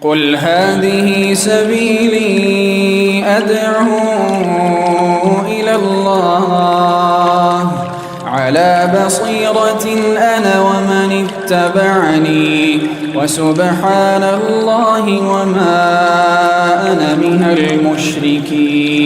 قل هذه سبيلي أدعو إلى الله على بصيرة أنا ومن اتبعني وسبحان الله وما أنا من المشركين.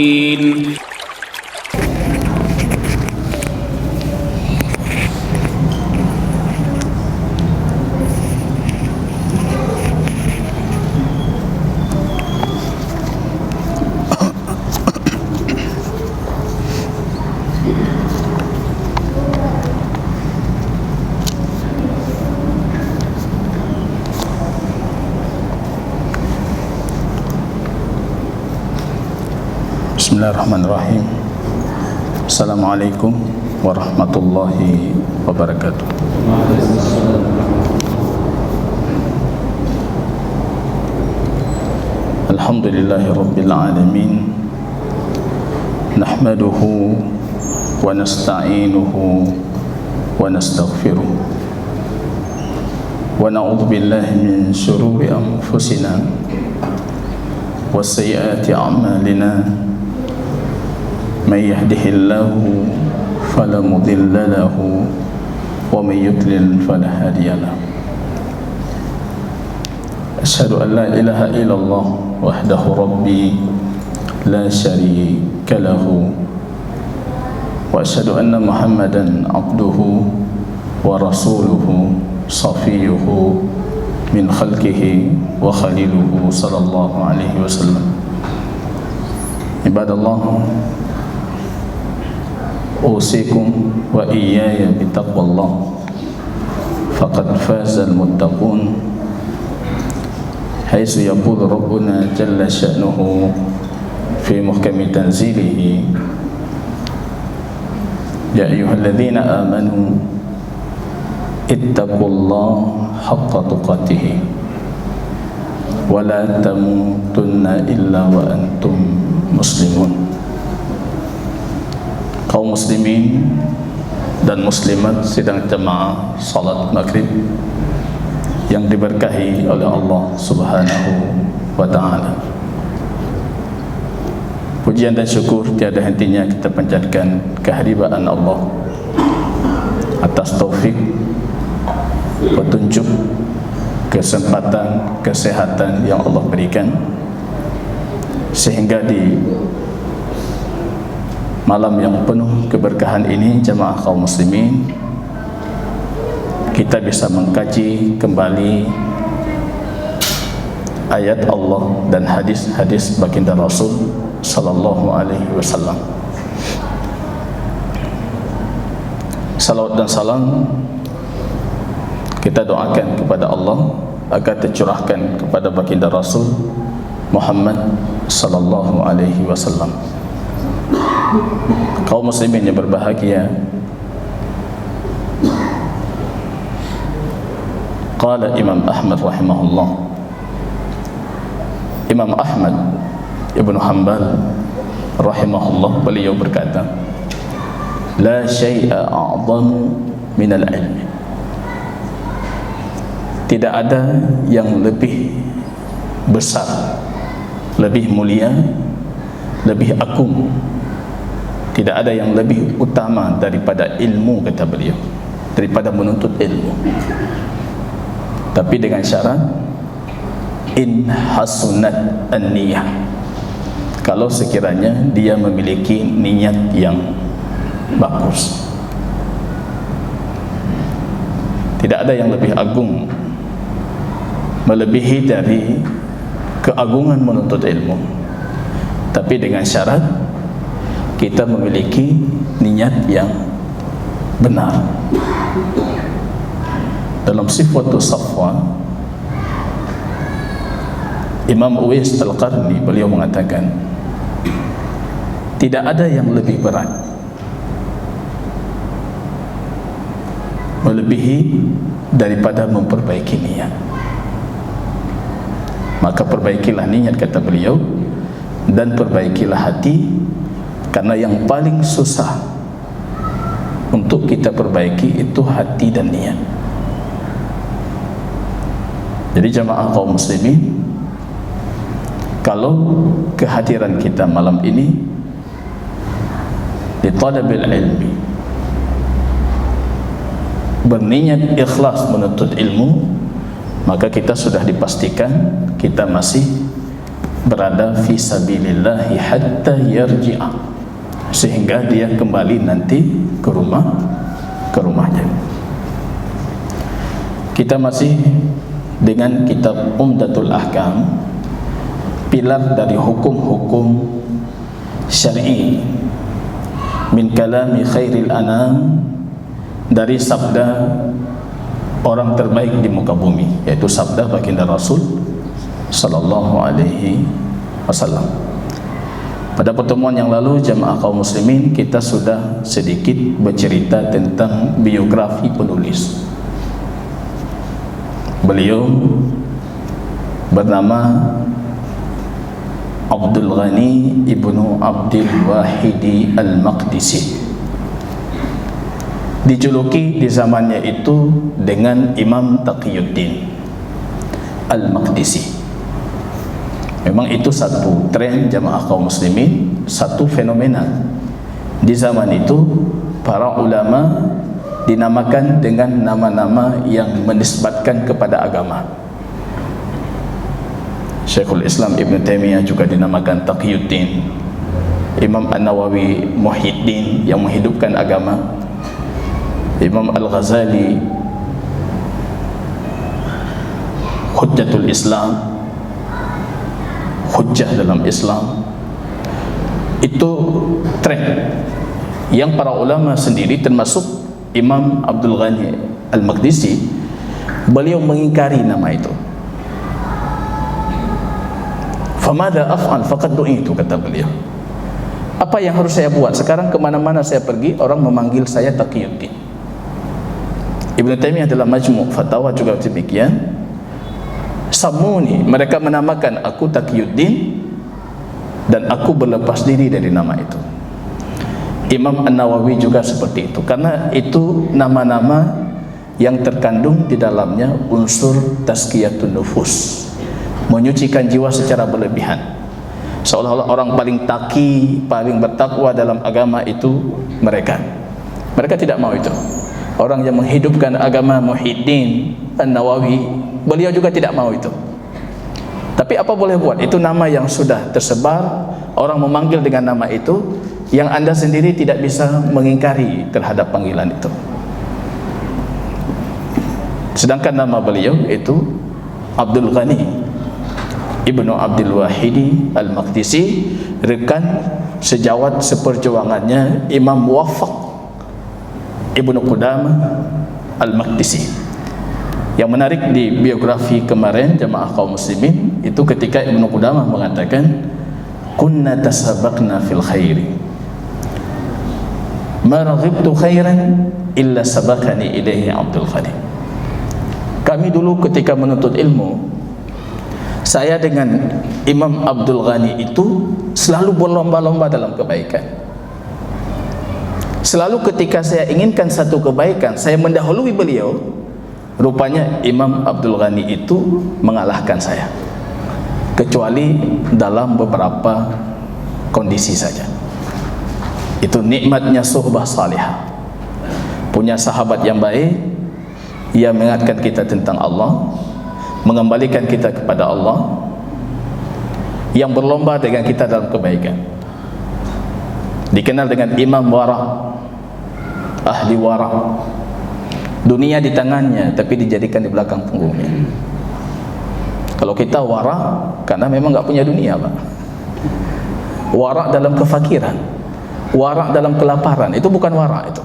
Bismillahirrahmanirrahim. Assalamualaikum warahmatullahi wabarakatuh. Alhamdulillahi rabbil alamin. Nahmaduhu wa nasta'inuhu wa nastaghfiruh. Wa na'udzu billahi min syururi anfusina wa sayyiati a'malina. من يهده الله فلا مضل له ومن يضلل فلا هادي له. أشهد أن لا إله إلا الله وحده ربي لا شريك له وأشهد أن محمدا عبده ورسوله صفيه من خلقه وخليله صلى الله عليه وسلم. عباد الله، أوصيكم وإياي بتقوى الله فقد فاز المتقون، حيث يقول ربنا جل شأنه في محكم تنزيله: يا أيها الذين آمنوا اتقوا الله حق تقاته ولا تموتن إلا وأنتم مسلمون. Kaum muslimin dan muslimat sidang jemaah salat maghrib yang diberkahi oleh Allah Subhanahu wa ta'ala, pujian dan syukur tiada hentinya kita panjatkan kehadiran Allah atas taufik, petunjuk, kesempatan, kesehatan yang Allah berikan, sehingga di malam yang penuh keberkahan ini, jemaah kaum muslimin, kita bisa mengkaji kembali ayat Allah dan hadis-hadis baginda Rasul sallallahu alaihi wasallam. Salawat dan salam kita doakan kepada Allah agar tercurahkan kepada baginda Rasul Muhammad sallallahu alaihi wasallam. Kaum muslimin yang berbahagia, qala Imam Ahmad rahimahullah, Imam Ahmad Ibn Hanbal rahimahullah, beliau berkata, la syai'a a'zamu minal ilmi. Tidak ada yang lebih besar, lebih mulia, lebih agung, tidak ada yang lebih utama daripada ilmu, kata beliau, daripada menuntut ilmu. Tapi dengan syarat in hasunat an-niyah, kalau sekiranya dia memiliki niat yang bagus. Tidak ada yang lebih agung, melebihi dari keagungan menuntut ilmu, tapi dengan syarat kita memiliki niat yang benar. Dalam Sifatus Safwa, Imam Uwais Al-Qarni beliau mengatakan, tidak ada yang lebih berat, melebihi daripada memperbaiki niat. Maka perbaikilah niat, kata beliau, dan perbaikilah hati, karena yang paling susah untuk kita perbaiki itu hati dan niat. Jadi jamaah kaum muslimin, Kalau kehadiran kita malam ini di talabil ilmi, berniat ikhlas menuntut ilmu, maka kita sudah dipastikan kita masih berada fi sabilillahi hatta yarji'a, sehingga dia kembali nanti ke rumahnya. Kita masih dengan kitab Umdatul Ahkam, pilar dari hukum-hukum syar'i, min kalami khairil anam, dari sabda orang terbaik di muka bumi, yaitu sabda baginda Rasul sallallahu alaihi wasallam. Pada pertemuan yang lalu jemaah kaum muslimin, kita sudah sedikit bercerita tentang biografi penulis. Beliau bernama Abdul Ghani ibnu Abdul Wahidi Al-Maqdisi, dijuluki di zamannya itu dengan Imam Taqiyuddin Al-Maqdisi. Memang itu satu tren jamaah kaum muslimin, satu fenomena. Di zaman itu para ulama dinamakan dengan nama-nama yang menisbatkan kepada agama. Syekhul Islam Ibn Taimiyah juga dinamakan Taqiyuddin, Imam An-Nawawi Muhyiddin yang menghidupkan agama, Imam Al-Ghazali Hujjatul Islam, hujjah dalam Islam. Itu tren yang para ulama sendiri, termasuk Imam Abdul Ghani Al-Maqdisi, beliau mengingkari nama itu. Famadha af'al faqad du'itu, kata beliau. Apa yang harus saya buat? Sekarang kemana-mana saya pergi, orang memanggil saya Taqiyuddin. Ibn Taimiyah dalam Majmu' Fatawa juga demikian. Samuni, mereka menamakan aku Taqiyuddin, dan aku berlepas diri dari nama itu. Imam An-Nawawi juga seperti itu, karena itu nama-nama yang terkandung di dalamnya unsur tazkiyatun nufus, menyucikan jiwa secara berlebihan, seolah-olah orang paling taqi, paling bertakwa dalam agama itu mereka tidak mau itu. Orang yang menghidupkan agama Muhyiddin An-Nawawi, beliau juga tidak mau itu. Tapi apa boleh buat, itu nama yang sudah tersebar, orang memanggil dengan nama itu, yang anda sendiri tidak bisa mengingkari terhadap panggilan itu. Sedangkan nama beliau itu Abdul Ghani ibnu Abdul Wahidi Al-Maqdisi, rekan sejawat seperjuangannya Imam Muwaffaq ibnu Qudamah Al-Maqdisi. Yang menarik di biografi kemarin jemaah kaum muslimin itu ketika Ibnu Qudamah mengatakan, kunna tasabaqna fil khairi ma raghibtu khairan illa sabaqani ilaihi Abdul Ghani. Kami dulu ketika menuntut ilmu, saya dengan Imam Abdul Ghani itu selalu berlomba-lomba dalam kebaikan. Selalu ketika saya inginkan satu kebaikan, saya mendahului beliau. Rupanya Imam Abdul Ghani itu mengalahkan saya, kecuali dalam beberapa kondisi saja. Itu nikmatnya suhbah salihah, punya sahabat yang baik, ia mengingatkan kita tentang Allah, mengembalikan kita kepada Allah, yang berlomba dengan kita dalam kebaikan. Dikenal dengan Imam Wara, ahli wara. Dunia di tangannya, tapi dijadikan di belakang punggungnya. Kalau kita wara, karena memang nggak punya dunia, Pak. Wara dalam kefakiran, wara dalam kelaparan, itu bukan wara itu.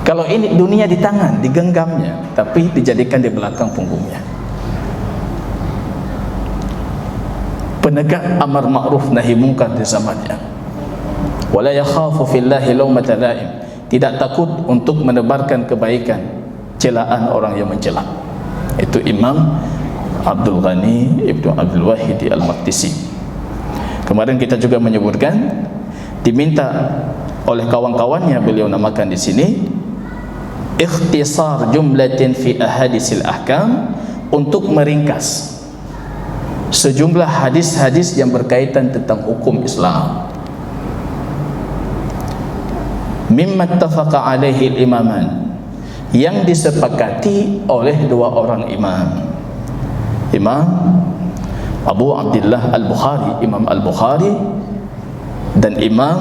Kalau ini dunia di tangan, digenggamnya, tapi dijadikan di belakang punggungnya. Penegak amar ma'ruf nahi munkar di zamannya. Wala yakhafu fillahi laumata laim, tidak takut untuk menebarkan kebaikan, celaan orang yang mencela. Itu Imam Abdul Ghani ibnu Abdul Wahidi Al-Maqdisi. Kemarin kita juga menyebutkan, diminta oleh kawan-kawannya, beliau namakan di sini ikhtisar jumlatin fi ahadisil ahkam, untuk meringkas sejumlah hadis-hadis yang berkaitan tentang hukum Islam. Mimma ittafaqa alaihi al-imaman, yang disepakati oleh dua orang imam, Imam Abu Abdullah Al-Bukhari, Imam Al-Bukhari, dan Imam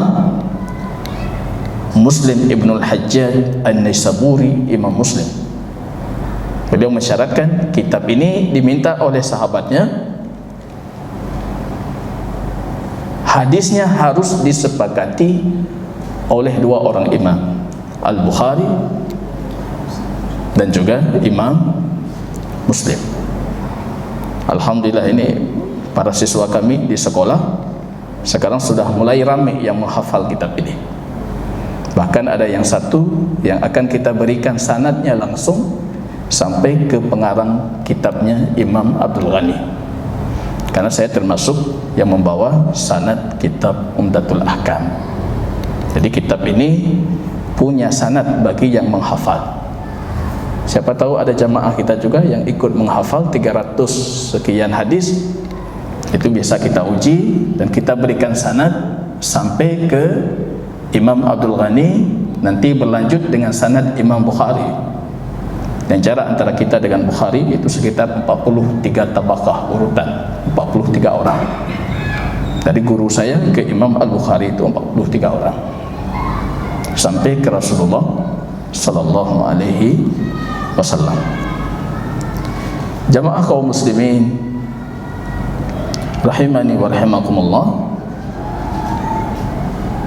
Muslim Ibn Al-Hajjaj An-Naisaburi, Imam Muslim. Beliau mensyaratkan kitab ini diminta oleh sahabatnya, hadisnya harus disepakati oleh dua orang imam, Al-Bukhari dan juga Imam Muslim. Alhamdulillah, ini para siswa kami di sekolah sekarang sudah mulai ramai yang menghafal kitab ini. Bahkan ada yang satu yang akan kita berikan sanadnya langsung sampai ke pengarang kitabnya, Imam Abdul Ghani. Karena saya termasuk yang membawa sanad kitab Umdatul Ahkam. Jadi kitab ini punya sanad bagi yang menghafal. Siapa tahu ada jamaah kita juga yang ikut menghafal 300 sekian hadis. Itu biasa kita uji dan kita berikan sanad sampai ke Imam Abdul Ghani, nanti berlanjut dengan sanad Imam Bukhari. Dan jarak antara kita dengan Bukhari itu sekitar 43 tabaqah urutan, 43 orang. Dari guru saya ke Imam Al-Bukhari itu 43 orang, sampai ke Rasulullah sallallahu alaihi wasallam. Jamaah kaum muslimin rahimani wa rahimakumullah,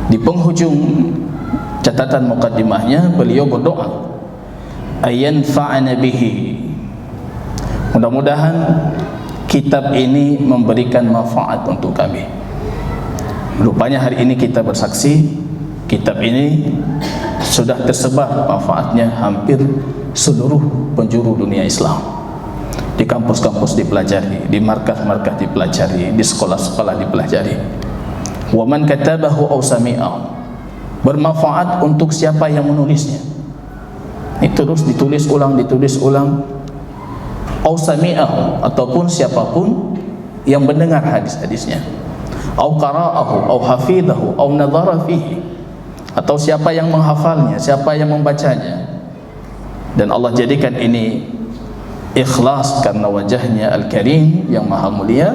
di penghujung catatan mukaddimahnya beliau berdoa, ayanfa'ana bihi, mudah-mudahan kitab ini memberikan manfaat untuk kami. Rupanya hari ini kita bersaksi, kitab ini sudah tersebar manfaatnya hampir seluruh penjuru dunia Islam. Di kampus-kampus dipelajari, di markas-markas dipelajari, di sekolah-sekolah dipelajari. Wa man katabahu aw sami'ahu, bermanfaat untuk siapa yang menulisnya. Ini terus ditulis ulang, ditulis ulang. Aw sami'ahu, ataupun siapapun yang mendengar hadis-hadisnya. Aw qara'ahu aw hafidhahu aw nadhara fihi, atau siapa yang menghafalnya, siapa yang membacanya, dan Allah jadikan ini ikhlas karena wajahnya Al-Karim yang maha mulia,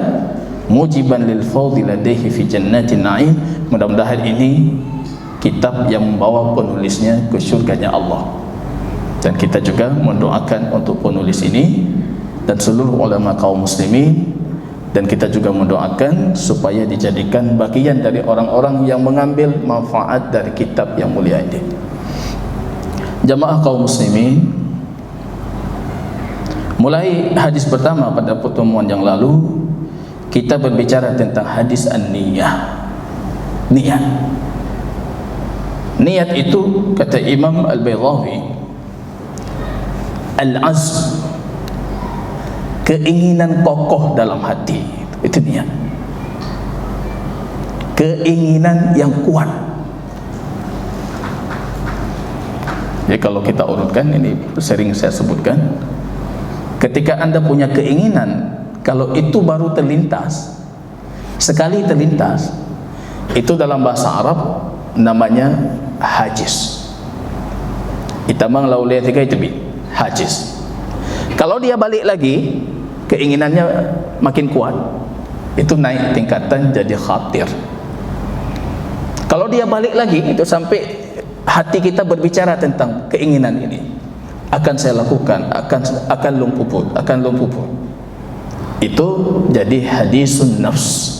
mujiban lil fawdi ladaihi fi jannatin na'im. Mudah-mudahan ini kitab yang membawa penulisnya ke surganya Allah. Dan kita juga mendoakan untuk penulis ini dan seluruh ulama kaum muslimin, dan kita juga mendoakan supaya dijadikan bagian dari orang-orang yang mengambil manfaat dari kitab yang mulia ini. Jamaah kaum muslimin, mulai hadis pertama pada pertemuan yang lalu kita berbicara tentang hadis an-niyah. Niat. Niat itu kata Imam Al-Baydawi, al-azm, keinginan kokoh dalam hati, itu niat. Keinginan yang kuat. Jadi kalau kita urutkan, ini sering saya sebutkan, ketika Anda punya keinginan, kalau itu baru terlintas, sekali terlintas, itu dalam bahasa Arab namanya hajiz. Itamang lauliyah tiga itu hajiz. Kalau dia balik lagi, keinginannya makin kuat, itu naik tingkatan jadi khatir. Kalau dia balik lagi, itu sampai hati kita berbicara tentang keinginan ini, akan saya lakukan, akan lumpuput, itu jadi hadisun nafs.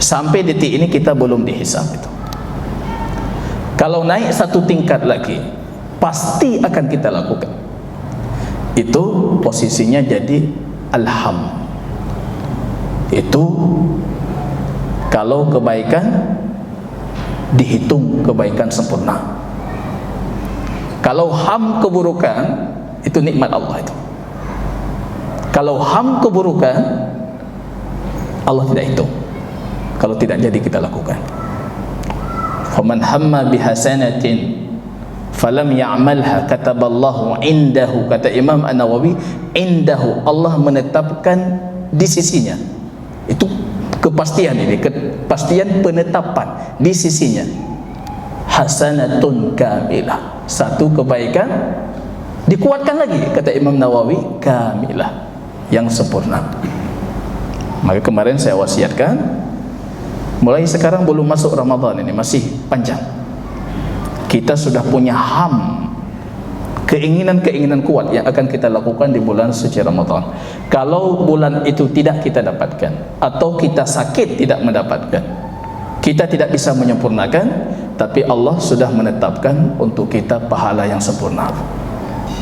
Sampai detik ini kita belum dihisab itu. Kalau naik satu tingkat lagi, pasti akan kita lakukan. Itu posisinya jadi alham. Itu kalau kebaikan dihitung kebaikan sempurna. Kalau ham keburukan, itu nikmat Allah itu. Kalau ham keburukan, Allah tidak hitung. Kalau tidak jadi kita lakukan. Faman hamma bihasanatin falam ya'malha kataballahu indahu, kata Imam An-Nawawi, indahu, Allah menetapkan di sisinya. Itu kepastian ini, kepastian penetapan di sisinya. Hasanatun kamilah, satu kebaikan dikuatkan lagi, kata Imam Nawawi, kamilah, yang sempurna. Maka kemarin saya wasiatkan, mulai sekarang belum masuk Ramadan ini, masih panjang, kita sudah punya keinginan-keinginan kuat yang akan kita lakukan di bulan suci Ramadan. Kalau bulan itu tidak kita dapatkan, atau kita sakit tidak mendapatkan, kita tidak bisa menyempurnakan, tapi Allah sudah menetapkan untuk kita pahala yang sempurna.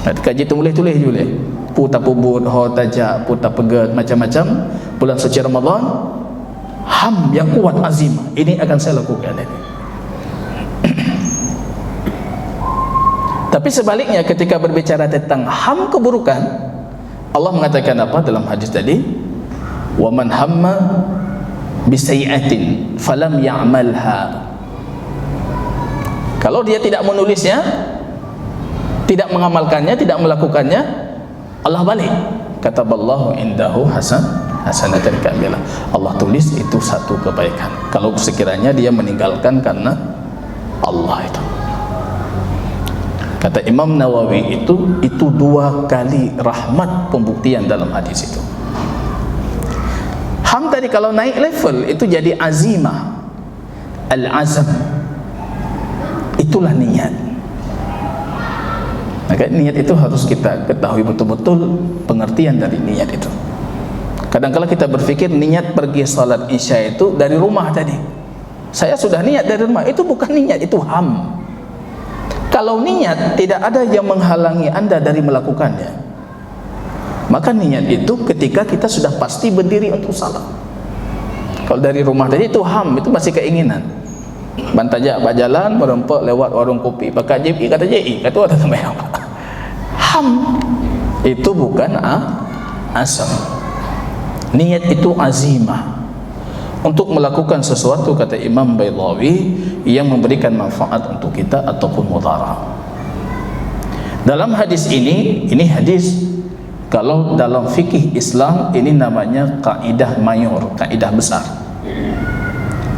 Kaji tulis-tulis juga, putar pubut, hotajak, putar pegat, macam-macam. Bulan suci Ramadan, yang kuat, azimah, ini akan saya lakukan ini. Tapi sebaliknya, ketika berbicara tentang keburukan, Allah mengatakan apa dalam hadis tadi? Wa man hamma bisayyi'atin falam ya'malha. Kalau dia tidak menulisnya, tidak mengamalkannya, tidak melakukannya, Allah balik. Kataballahu indahu hasanatan kamilah. Allah tulis itu satu kebaikan. Kalau sekiranya dia meninggalkan karena Allah itu. Kata Imam Nawawi, itu dua kali rahmat pembuktian dalam hadis itu. Tadi kalau naik level itu jadi azimah, al-azam, itulah niat. Maka niat itu harus kita ketahui betul-betul pengertian dari niat itu. Kadang-kala kita berpikir niat pergi salat isya itu dari rumah tadi. Saya sudah niat dari rumah, itu bukan niat, itu Kalau niat tidak ada yang menghalangi Anda dari melakukannya, maka niat itu ketika kita sudah pasti berdiri untuk salat. Kalau dari rumah tadi itu itu masih keinginan. Bantajak berjalan, merempok lewat warung kopi, pakai JI, kata JI, kata ada sembahyang. Itu bukan asam. Niat itu azimah untuk melakukan sesuatu, kata Imam Baydawi, yang memberikan manfaat untuk kita ataupun mudarat. Dalam hadis ini hadis, kalau dalam fikih Islam ini namanya kaidah mayor, kaidah besar.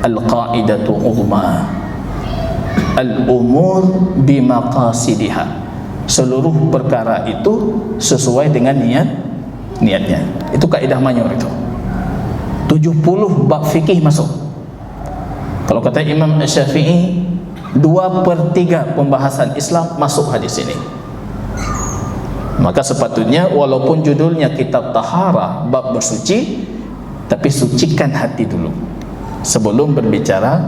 Al-qaidatu uzma, al-umur bimaqasidiha. Seluruh perkara itu sesuai dengan niatnya. Itu kaidah mayor itu. 70 bab fikih masuk. Kalau kata Imam Syafi'i, 2/3 pembahasan Islam masuk hadis ini. Maka sepatutnya walaupun judulnya kitab taharah, bab bersuci, tapi sucikan hati dulu sebelum berbicara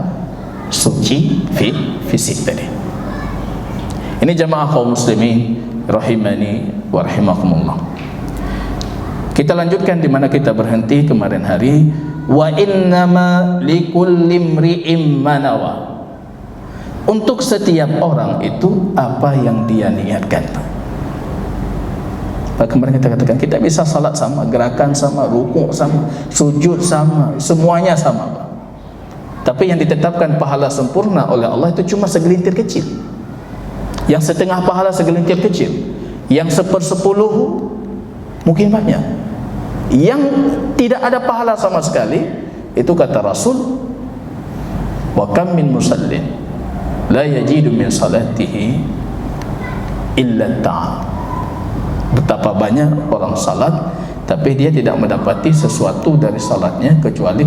suci fisik tadi. Ini jamaah kaum muslimin rahimani wa rahimakumullah. Kita lanjutkan di mana kita berhenti kemarin hari. Wa innama likulli imri'in ma nawa. Untuk setiap orang itu apa yang dia niatkan. Kemarin kita katakan kita bisa salat sama, gerakan sama, rukuk sama, sujud sama, semuanya sama. Tapi yang ditetapkan pahala sempurna oleh Allah itu cuma segelintir kecil. Yang setengah pahala segelintir kecil, yang 1/10 mungkin banyak. Yang tidak ada pahala sama sekali, itu kata Rasul, wa kam min musallin la yajidu min salatihi illa ta'am. Betapa banyak orang salat tapi dia tidak mendapati sesuatu dari salatnya kecuali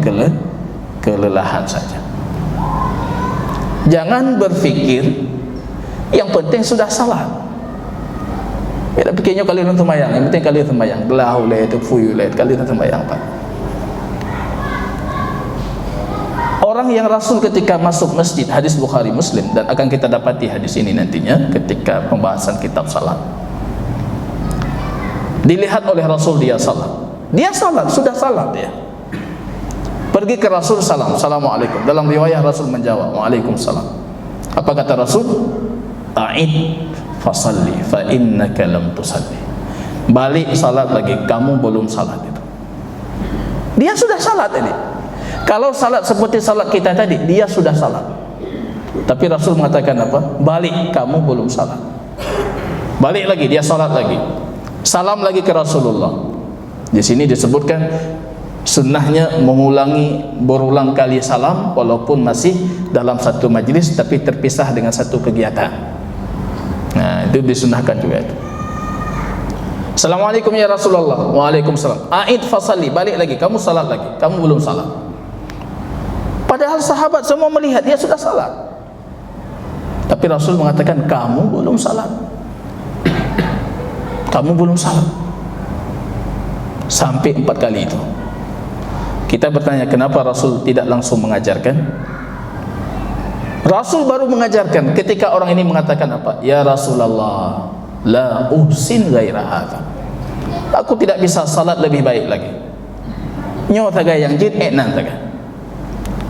kelelahan saja. Jangan berfikir yang penting sudah salat. Ya, pikirnya kalian untuk sembahyang, yang penting kalian sembahyang. Belau le itu fuyu le kalian untuk sembahyang Pak. Orang yang Rasul ketika masuk masjid, hadis Bukhari Muslim, dan akan kita dapati hadis ini nantinya ketika pembahasan kitab salat. Dilihat oleh Rasul dia salat. Dia salat, sudah salat dia. Pergi ke Rasul salam, assalamualaikum. Dalam riwayat Rasul menjawab, waalaikumsalam. Apa kata Rasul? A'id fasalli fa innaka lam tusalli. Balik salat lagi, kamu belum salat itu. Dia sudah salat tadi. Kalau salat seperti salat kita tadi, dia sudah salat. Tapi Rasul mengatakan apa? Balik, kamu belum salat. Balik lagi, dia salat lagi. Salam lagi ke Rasulullah. Di sini disebutkan Sunnahnya mengulangi berulang kali salam walaupun masih dalam satu majlis tapi terpisah dengan satu kegiatan. Nah, itu disunnahkan juga itu. Assalamualaikum ya Rasulullah. Waalaikumsalam. A'id fasalli, balik lagi, kamu salat lagi. Kamu belum salat. Padahal sahabat semua melihat dia sudah salat. Tapi Rasul mengatakan kamu belum salat. Kamu belum salat. Sampai 4 kali itu. Kita bertanya, kenapa Rasul tidak langsung mengajarkan? Rasul baru mengajarkan ketika orang ini mengatakan apa? Ya Rasulullah, la uhsin ghaira hadza. Aku tidak bisa salat lebih baik lagi. Nyo taga yang jid nan taga.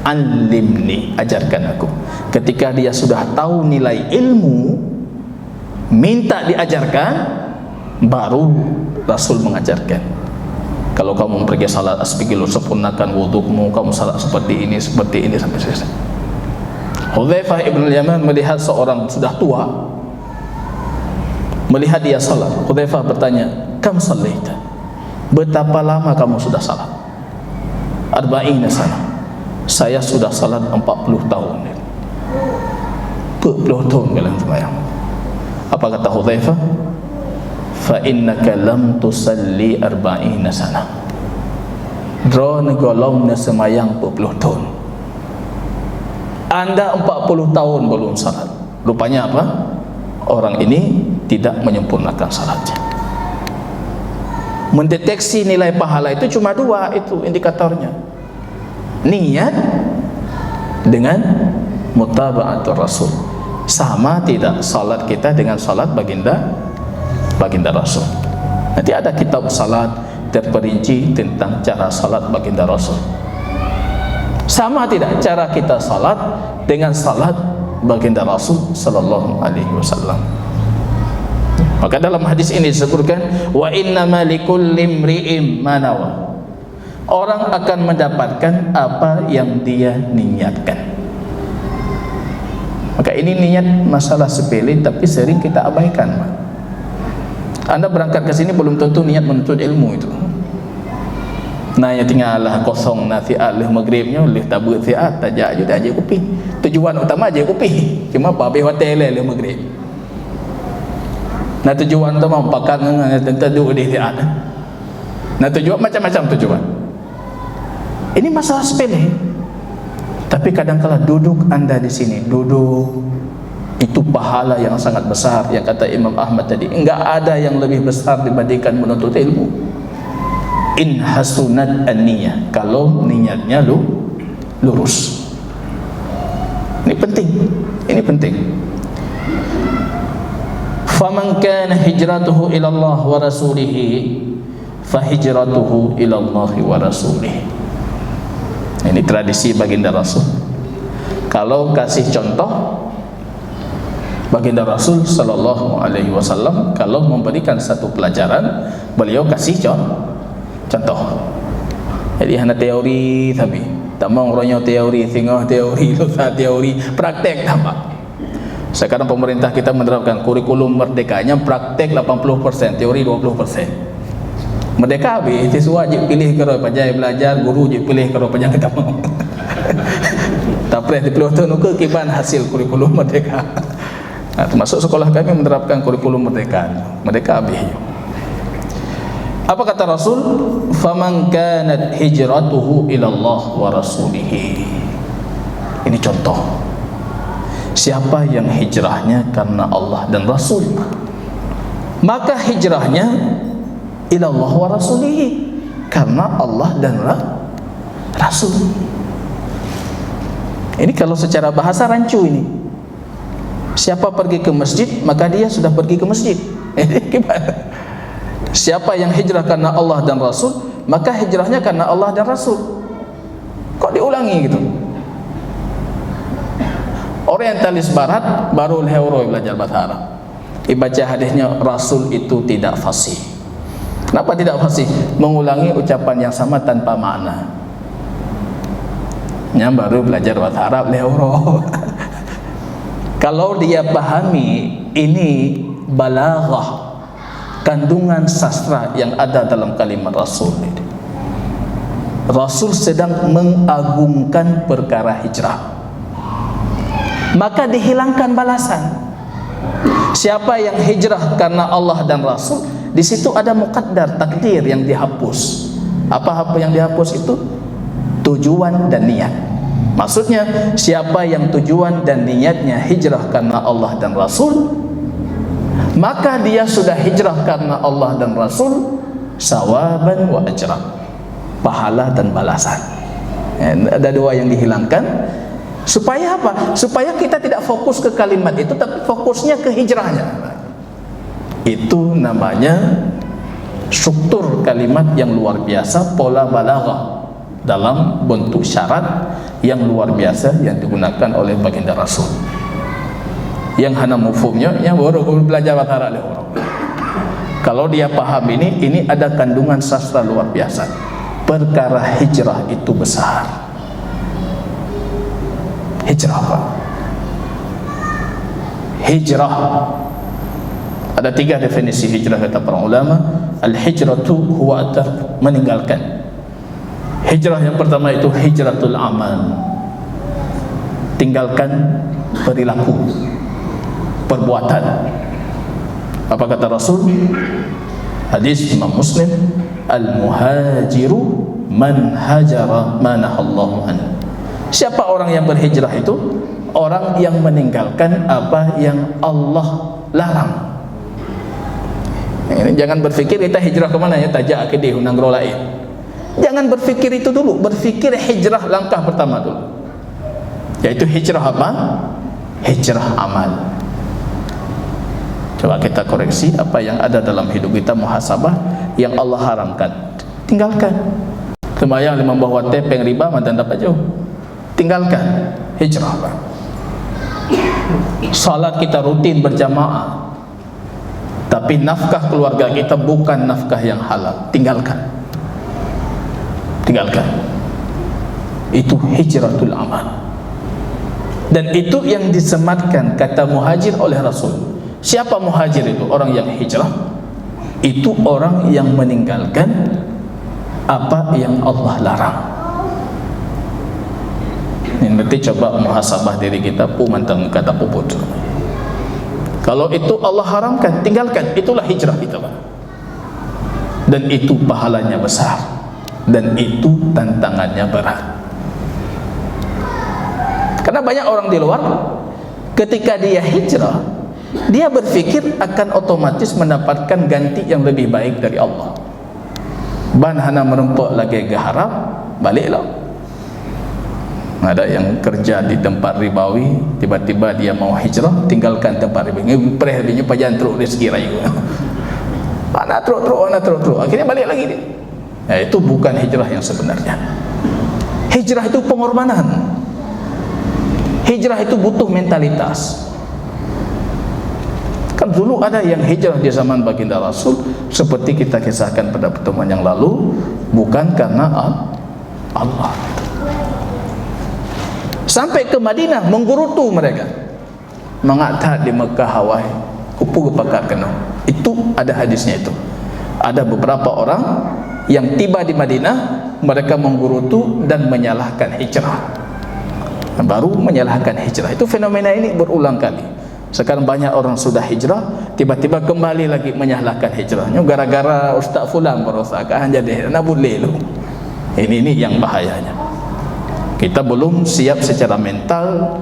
Alimni, ajarkan aku. Ketika dia sudah tahu nilai ilmu, minta diajarkan, baru Rasul mengajarkan. Kalau kamu pergi salat asbigil, sempurnakan wudukmu, kamu salat seperti ini sampai selesai. Hudzaifah ibn al-Yaman melihat seorang sudah tua, melihat dia salat. Hudzaifah bertanya, "Kam sallaita?" Betapa lama kamu sudah salat? 40 sana. Saya sudah salat 40 tahun. 40 tahun dalam sembahyang. Apa kata Hudzaifah? Fa innaka lam tusalli 40 sana. Drone golong na semayang 40 tahun. Anda 40 tahun belum salat. Rupanya apa? Orang ini tidak menyempurnakan salatnya. Mendeteksi nilai pahala itu cuma 2 itu indikatornya. Niat dengan mutaba'atul Rasul. Sama tidak salat kita dengan salat baginda Rasul? Nanti ada kitab salat terperinci tentang cara salat baginda Rasul. Sama tidak cara kita salat dengan salat baginda Rasul sallallahu alaihi wasallam? Maka dalam hadis ini disebutkan wa innama likulli imri'in ma nawa. Orang akan mendapatkan apa yang dia niatkan. Maka ini niat masalah sepele tapi sering kita abaikan. Anda berangkat ke sini belum tentu niat menuntut ilmu itu. Nah, ya tinggallah kosong nasi alih maghribnya oleh tabut siat tajak je dah je kopi. Tujuan utama je kopi. Cuma babe hotel le maghrib. Nah, tujuan tu mau pakai dengan duduk di siat. Nah, tujuan macam-macam tujuan. Ini masalah sepele. Tapi kadang-kala duduk Anda di sini, duduk itu pahala yang sangat besar. Yang kata Imam Ahmad tadi, enggak ada yang lebih besar dibandingkan menuntut ilmu. In hasunat an-niyah, kalau niatnya lurus. Ini penting. Ini penting. Faman kana hijratuhu ila Allah wa rasulih fa hijratuhu ila Allah wa rasulih. Ini tradisi baginda Rasul. Kalau kasih contoh, baginda Rasul sallallahu alaihi wasallam kalau memberikan satu pelajaran, beliau kasih contoh. Jadi hanya teori tapi tak mau orangnya teori, tengah teori, lusa teori, praktek tak. Sekarang pemerintah kita menerapkan kurikulum merdekanya praktek 80%, teori 20%. Merdeka habis, siswa je pilih kalau pajai belajar, guru je pilih kalau pajai tak mau. Tapi di pelotong ke kiban hasil kurikulum merdeka. Nah, termasuk sekolah kami menerapkan kurikulum merdeka. Merdeka habis. Apa kata Rasul? Faman kanat hijratuhu ila Allah wa rasulih. Ini contoh. Siapa yang hijrahnya karena Allah dan Rasul, maka hijrahnya ila Allah wa rasulih, karena Allah dan Rasul. Ini kalau secara bahasa rancu ini. Siapa pergi ke masjid, maka dia sudah pergi ke masjid. Gimana? Siapa yang hijrah karena Allah dan Rasul, maka hijrahnya karena Allah dan Rasul. Kok diulangi gitu? Orientalis Barat baru lehoroi belajar bahasa Arab. Dibaca hadisnya Rasul itu tidak fasih. Kenapa tidak fasih? Mengulangi ucapan yang sama tanpa makna. Yang baru belajar bahasa Arab lehoro. Kalau dia pahami ini balaghah, kandungan sastra yang ada dalam kalimat Rasul ini. Rasul sedang mengagungkan perkara hijrah, maka dihilangkan balasan. Siapa yang hijrah karena Allah dan Rasul, di situ ada muqaddar, takdir yang dihapus. Apa yang dihapus itu? Tujuan dan niat. Maksudnya, siapa yang tujuan dan niatnya hijrah karena Allah dan Rasul, maka dia sudah hijrah karena Allah dan Rasul, sawaban wa ajra, pahala dan balasan. Ada dua yang dihilangkan. Supaya apa? Supaya kita tidak fokus ke kalimat itu, tapi fokusnya ke hijrahnya. Itu namanya struktur kalimat yang luar biasa, pola balaghah dalam bentuk syarat yang luar biasa yang digunakan oleh baginda Rasul. Yang hana mufhumnya, yang baru belajar bahasa Arab. Kalau dia paham ini ada kandungan sastra luar biasa. Perkara hijrah itu besar. Hijrah apa? Hijrah ada 3 definisi hijrah kata para ulama. Al-hijratu huwa tark, meninggalkan. Hijrah yang pertama itu hijratul amal, tinggalkan perilaku, perbuatan. Apa kata Rasul? Hadis Imam Muslim, al-muhajiru man hajara ma nahallahu anhu. Siapa orang yang berhijrah itu? Orang yang meninggalkan apa yang Allah larang. Ini jangan berfikir kita hijrah kemana ya, tajak ke di hunang lain. Jangan berfikir itu dulu, berfikir hijrah langkah pertama dulu. Yaitu hijrah apa? Hijrah amal. Coba kita koreksi apa yang ada dalam hidup kita, muhasabah yang Allah haramkan, tinggalkan. Sembahyang 5 waktu peng riba mantan dapat jauh, tinggalkan. Hijrah apa? Salat kita rutin berjamaah, tapi nafkah keluarga kita bukan nafkah yang halal, tinggalkan. Tinggalkan. Itu hijratul amal. Dan itu yang disematkan kata muhajir oleh Rasul. Siapa muhajir itu? Orang yang hijrah. Itu orang yang meninggalkan apa yang Allah larang. Ini nanti coba muhasabah diri kita, mantang kata puput. Kalau itu Allah haramkan, tinggalkan. Itulah hijrah itu, Pak. Dan itu pahalanya besar, dan itu tantangannya berat. Karena banyak orang di luar, ketika dia hijrah, dia berfikir akan otomatis mendapatkan ganti yang lebih baik dari Allah. Ban hana merempok lagi gaharap, baliklah. Ada yang kerja di tempat ribawi, tiba-tiba dia mau hijrah, tinggalkan tempat ribawi. Perih dia pajan teruk rezeki rayu. Anak teruk, akhirnya balik lagi dia. Nah, itu bukan hijrah yang sebenarnya. Hijrah itu pengorbanan. Hijrah itu butuh mentalitas. Kan dulu ada yang hijrah di zaman baginda Rasul, seperti kita kisahkan pada pertemuan yang lalu, bukan karena Allah. Sampai ke Madinah menggerutu mereka, mengata di Mekah Hawai kupu kepakar kena. Itu ada hadisnya itu. Ada beberapa orang yang tiba di Madinah, mereka menggerutu dan menyalahkan hijrah, baru menyalahkan hijrah. Itu fenomena ini berulang kali. Sekarang banyak orang sudah hijrah, tiba-tiba kembali lagi menyalahkan hijrahnya gara-gara Ustaz Fulan berusaha jadi nak boleh lu. Ini yang bahayanya. Kita belum siap secara mental,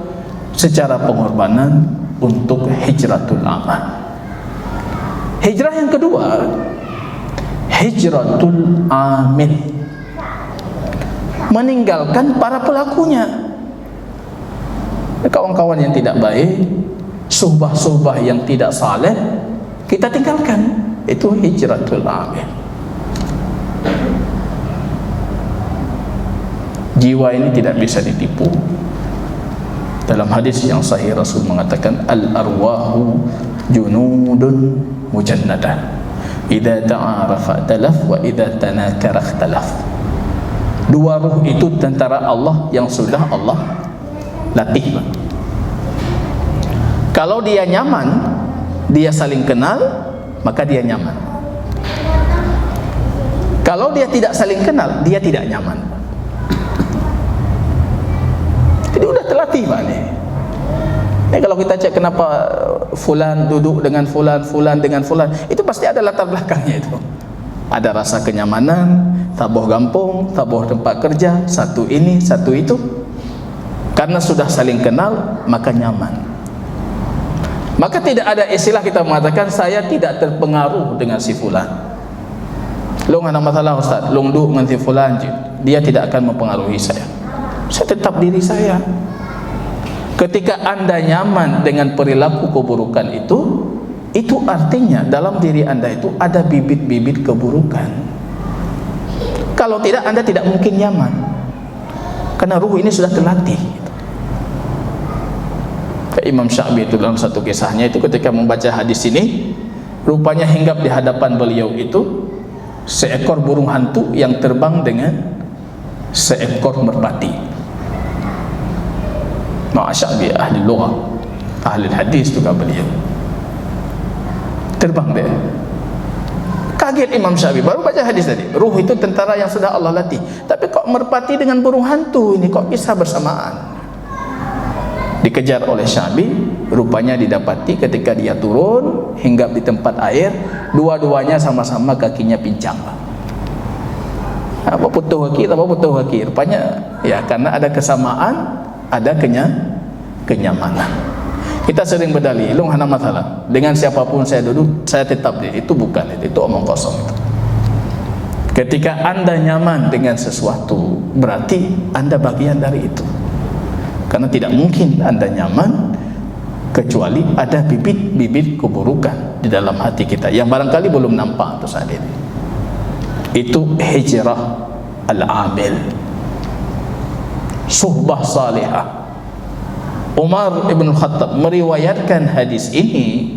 secara pengorbanan untuk hijratul amal. Hijrah yang kedua, hijratul amil, meninggalkan para pelakunya. Kawan-kawan yang tidak baik, suhbah-suhbah yang tidak saleh, kita tinggalkan. Itu hijratul amil. Jiwa ini tidak bisa ditipu. Dalam hadis yang sahih Rasul mengatakan, al-arwahu junudun mujannadah, idza ta'arafa talaf wa idza tanakara ikhtalaf. Dua ruh itu tentara Allah yang sudah Allah latih. Kalau dia nyaman, dia saling kenal, maka dia nyaman. Kalau dia tidak saling kenal, dia tidak nyaman. Jadi sudah terlatih Pak ni. Kalau kita cek kenapa fulan duduk dengan fulan, fulan dengan fulan, itu pasti ada latar belakangnya itu. Ada rasa kenyamanan, tabuh gampung, tabuh tempat kerja, satu ini, satu itu. Karena sudah saling kenal, maka nyaman. Maka tidak ada istilah kita mengatakan saya tidak terpengaruh dengan si fulan. Long ada masalah Ustaz, long duduk dengan si fulan, dia tidak akan mempengaruhi saya. Saya tetap diri saya. Ketika anda nyaman dengan perilaku keburukan itu artinya dalam diri anda itu ada bibit-bibit keburukan. Kalau tidak, anda tidak mungkin nyaman, karena ruh ini sudah terlatih. Imam Syafi'i itu dalam satu kisahnya itu ketika membaca hadis ini, rupanya hinggap di hadapan beliau itu seekor burung hantu yang terbang dengan seekor merpati. Syafi'i ahli lughah, ahli hadis juga beliau. Terbang dia. Kaget Imam Syafi'i, baru baca hadis tadi. Ruh itu tentara yang sudah Allah latih. Tapi kok merpati dengan burung hantu ini kok bisa bersamaan? Dikejar oleh Syafi'i, rupanya didapati ketika dia turun hinggap di tempat air, dua-duanya sama-sama kakinya pincang. Apa putuh kaki, apa putuh kaki? Rupanya ya karena ada kesamaan, ada kenyamanan. Kita sering berdalih, lu hana masalah dengan siapapun saya duduk, saya tetap dia. Itu bukan, itu omong kosong itu. Ketika anda nyaman dengan sesuatu, berarti anda bagian dari itu. Karena tidak mungkin anda nyaman kecuali ada bibit-bibit keburukan di dalam hati kita yang barangkali belum nampak untuk saat ini. Itu hijrah al-amil, suhbah salihah. Umar ibn Khattab meriwayatkan hadis ini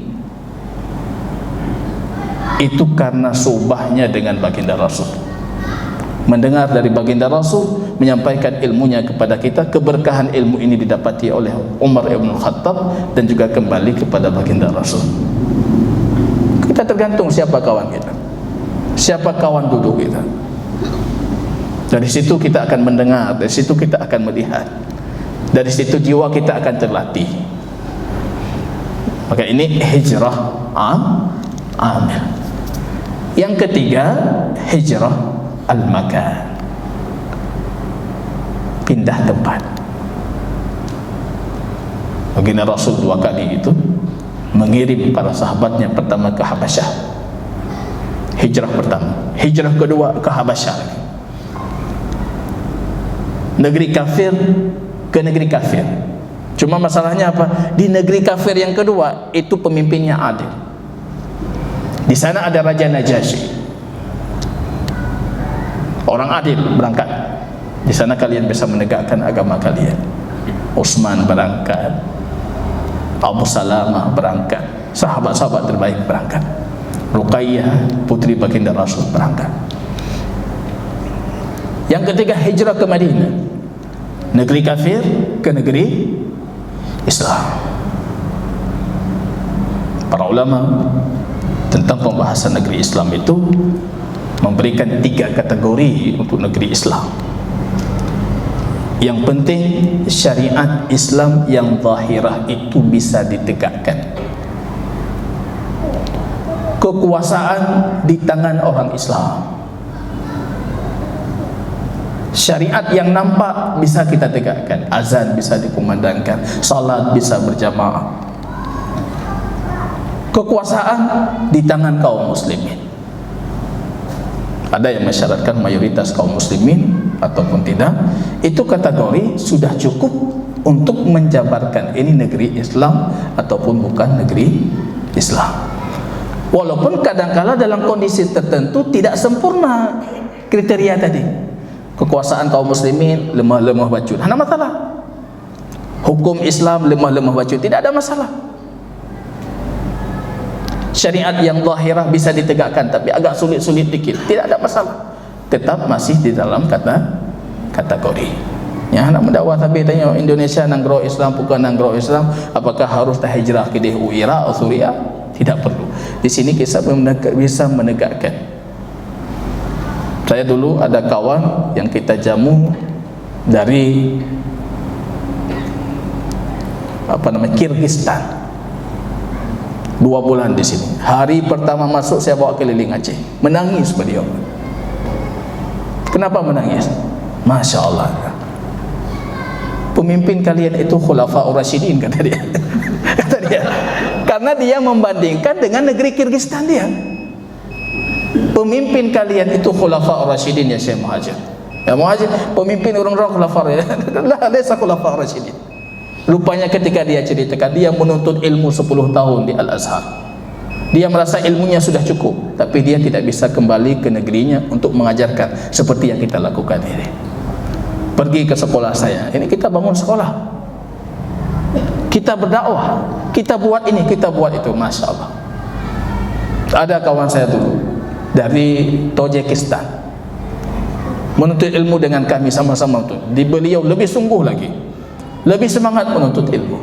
itu karena suhbahnya dengan baginda Rasul, mendengar dari baginda Rasul, menyampaikan ilmunya kepada kita. Keberkahan ilmu ini didapati oleh Umar ibn Khattab dan juga kembali kepada baginda Rasul. Kita tergantung siapa kawan kita, siapa kawan duduk kita. Dari situ kita akan mendengar, dari situ kita akan melihat, dari situ jiwa kita akan terlatih. Maka ini hijrah amil. Yang ketiga, hijrah al-makan, pindah tempat. Baginda Rasul 2 kali itu mengirim para sahabatnya, pertama ke Habasyah, hijrah pertama, hijrah kedua ke Habasyah, negeri kafir ke negeri kafir. Cuma masalahnya apa? Di negeri kafir yang kedua itu pemimpinnya adil. Di sana ada Raja Najasyi, orang adil berangkat. Di sana kalian bisa menegakkan agama kalian. Utsman berangkat, Abu Salamah berangkat, sahabat-sahabat terbaik berangkat. Ruqayyah putri baginda Rasul berangkat. Yang ketiga, hijrah ke Madinah, negeri kafir ke negeri Islam. Para ulama tentang pembahasan negeri Islam itu memberikan 3 kategori untuk negeri Islam. Yang penting syariat Islam yang zahirah itu bisa ditegakkan. Kekuasaan di tangan orang Islam. Syariat yang nampak bisa kita tegakkan. Azan bisa dikumandangkan, salat bisa berjamaah. Kekuasaan di tangan kaum muslimin. Ada yang mensyaratkan mayoritas kaum muslimin ataupun tidak. Itu kategori sudah cukup untuk menjabarkan ini negeri Islam ataupun bukan negeri Islam. Walaupun kadangkala dalam kondisi tertentu tidak sempurna kriteria tadi. Kekuasaan kaum muslimin lemah-lemah bacun, ada masalah. Hukum Islam lemah-lemah bacun, tidak ada masalah. Syariat yang zahirah bisa ditegakkan tapi agak sulit-sulit dikit, tidak ada masalah. Tetap masih di dalam kategori. Ya, nak mendakwah tapi tanya Indonesia nanggro Islam bukan nanggro Islam, apakah harus hijrah ke Iraq atau Suriah? Tidak perlu. Di sini kita bisa menegakkan. Saya dulu ada kawan yang kita jamu dari Kyrgyzstan. 2 bulan di sini. Hari pertama masuk saya bawa keliling Aceh. Menangis beliau. Kenapa menangis? Masya Allah. Pemimpin kalian itu Khulafaur Rasyidin, kata dia. Kata dia. Karena dia membandingkan dengan negeri Kyrgyzstan dia. Pemimpin kalian itu Khulafaur Rasyidin ya Syekh Muhajir. Ya Muhajir, pemimpin orang-orang Khulafaur ya. Lah, desa Khulafaur Rasyidin. Rupanya ketika dia ceritakan, dia menuntut ilmu 10 tahun di Al-Azhar. Dia merasa ilmunya sudah cukup, tapi dia tidak bisa kembali ke negerinya untuk mengajarkan seperti yang kita lakukan ini. Pergi ke sekolah saya, ini kita bangun sekolah, kita berdakwah, kita buat ini, kita buat itu. Masya Allah. Ada kawan saya dulu dari Tajikistan menuntut ilmu dengan kami sama-sama tuh. Di beliau lebih sungguh lagi, lebih semangat menuntut ilmu.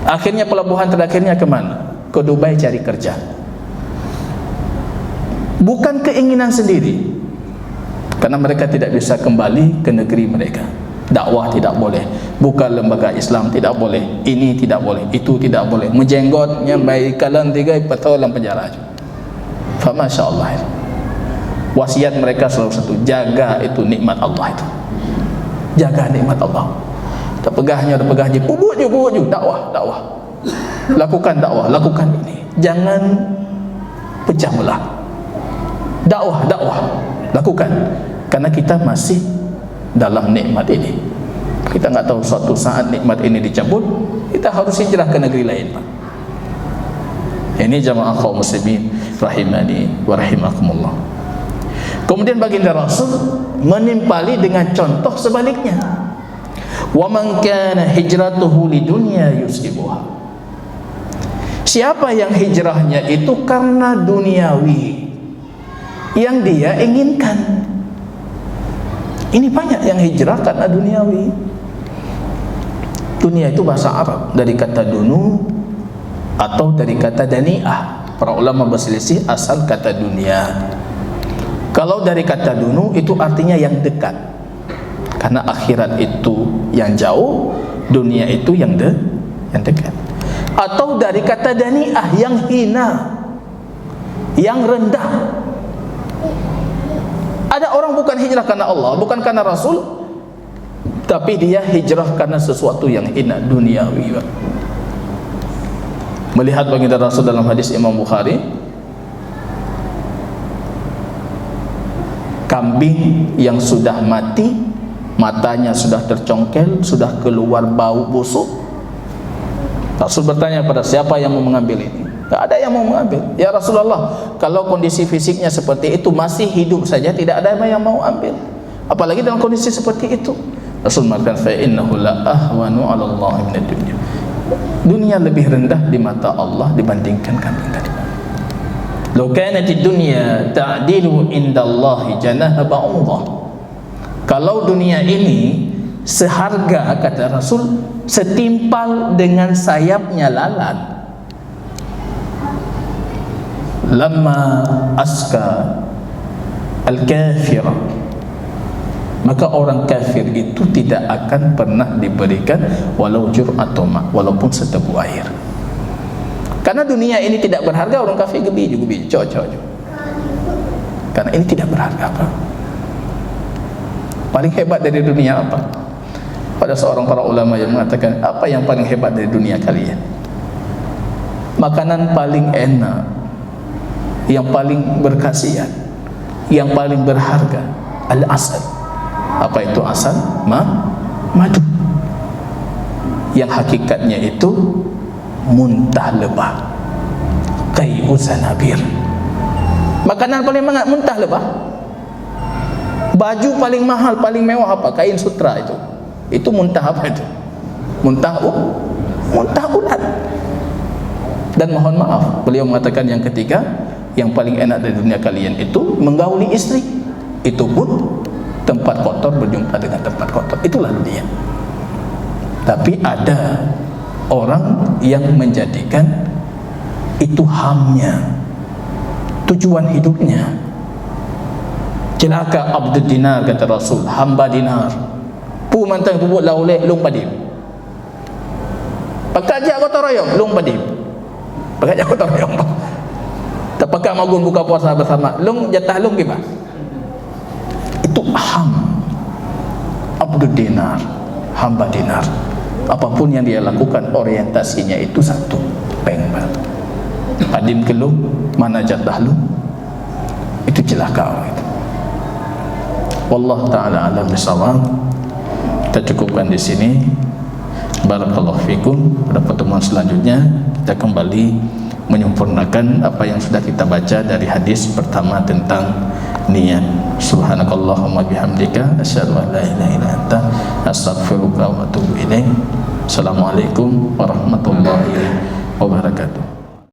Akhirnya pelabuhan terakhirnya kemana? Ke Dubai cari kerja. Bukan keinginan sendiri, karena mereka tidak bisa kembali ke negeri mereka. Dakwah tidak boleh, buka lembaga Islam tidak boleh, ini tidak boleh, itu tidak boleh. Menjenggotnya baik kalan 3 tahun penjara. Fa masya Allah. Wasiat mereka selalu satu, jaga itu nikmat Allah itu. Jaga nikmat Allah. Terpegahnya, bubuk je, dakwah. Lakukan dakwah, lakukan ini. Jangan pecah belah. Dakwah, lakukan. Karena kita masih dalam nikmat ini. Kita nggak tahu suatu saat nikmat ini dicabut, kita harus hijrah ke negeri lain, Pak. Ini jamaah kaum muslimin rahimani wa rahimakumullah. Kemudian baginda Rasul menimpali dengan contoh sebaliknya. Wa man kana hijratuhu lidunya yusibuha. Siapa yang hijrahnya itu karena duniawi yang dia inginkan. Ini banyak yang hijrah karena duniawi. Dunia itu bahasa Arab, dari kata dunu atau dari kata dani'ah. Para ulama berselisih asal kata dunia. Kalau dari kata dunu itu artinya yang dekat, karena akhirat itu yang jauh, dunia itu yang dekat. Atau dari kata dani'ah, yang hina, yang rendah. Ada orang bukan hijrah karena Allah, bukan karena Rasul, tapi dia hijrah karena sesuatu yang hina, duniawi. Melihat baginda Rasul dalam hadis Imam Bukhari, kambing yang sudah mati, matanya sudah tercongkel, sudah keluar bau busuk. Rasul bertanya pada siapa yang mau mengambil ini? Tak ada yang mau mengambil. Ya Rasulullah, kalau kondisi fisiknya seperti itu, masih hidup saja, tidak ada yang mau ambil, apalagi dalam kondisi seperti itu. Rasul mengatakan fa innahu la ahwanu 'ala Allah min ad-dunya. Dunia lebih rendah di mata Allah dibandingkan kambing tadi. Law kanat ad-dunya ta'dilu indallahi janaha ba'udah. Kalau dunia ini seharga, kata Rasul, setimpal dengan sayapnya lalat, lamma aska al-kafir, maka orang kafir itu tidak akan pernah diberikan walau jur'atu ma, walaupun seteguk air. Karena dunia ini tidak berharga, orang kafir gebi cocok. Karena ini tidak berharga, apa? Paling hebat dari dunia apa? Pada seorang para ulama yang mengatakan, apa yang paling hebat dari dunia kalian? Makanan paling enak, yang paling berkhasiat, yang paling berharga, al-asal. Apa itu asal? Madu. Yang hakikatnya itu muntah lebah, kai'u zanabir. Makanan paling muntah lebah. Baju paling mahal, paling mewah apa? Kain sutra itu. Itu muntah apa itu? Muntah ulat. Dan mohon maaf, beliau mengatakan yang ketiga, yang paling enak dari dunia kalian itu menggauli istri. Itu pun tempat kotor berjumpa dengan tempat kotor. Itulah dunia. Tapi ada orang yang menjadikan itu hamnya, tujuan hidupnya. Celaka abdul dinar, kata Rasul, hamba dinar. Pu mantang bubuk laulek lung padim. Pakajak gotong royong lung padi. Pakajak gotong royong. Tapakak magun buka puasa bersama. Lung jatah lung gimana? Itu abdul dinar, hamba dinar. Apapun yang dia lakukan orientasinya itu satu, penggal. Padim ke lung, mana jatah lung? Itu celaka orang itu. Wallah taala alam bisawab. Kita cukupkan di sini. Barakallahu fikum. Pada pertemuan selanjutnya kita kembali menyempurnakan apa yang sudah kita baca dari hadis pertama tentang niat. Subhanakallahumma bihamdika asyhadu an la ilaha illa anta astaghfiruka wa atubu ilaik. Assalamualaikum warahmatullahi wabarakatuh.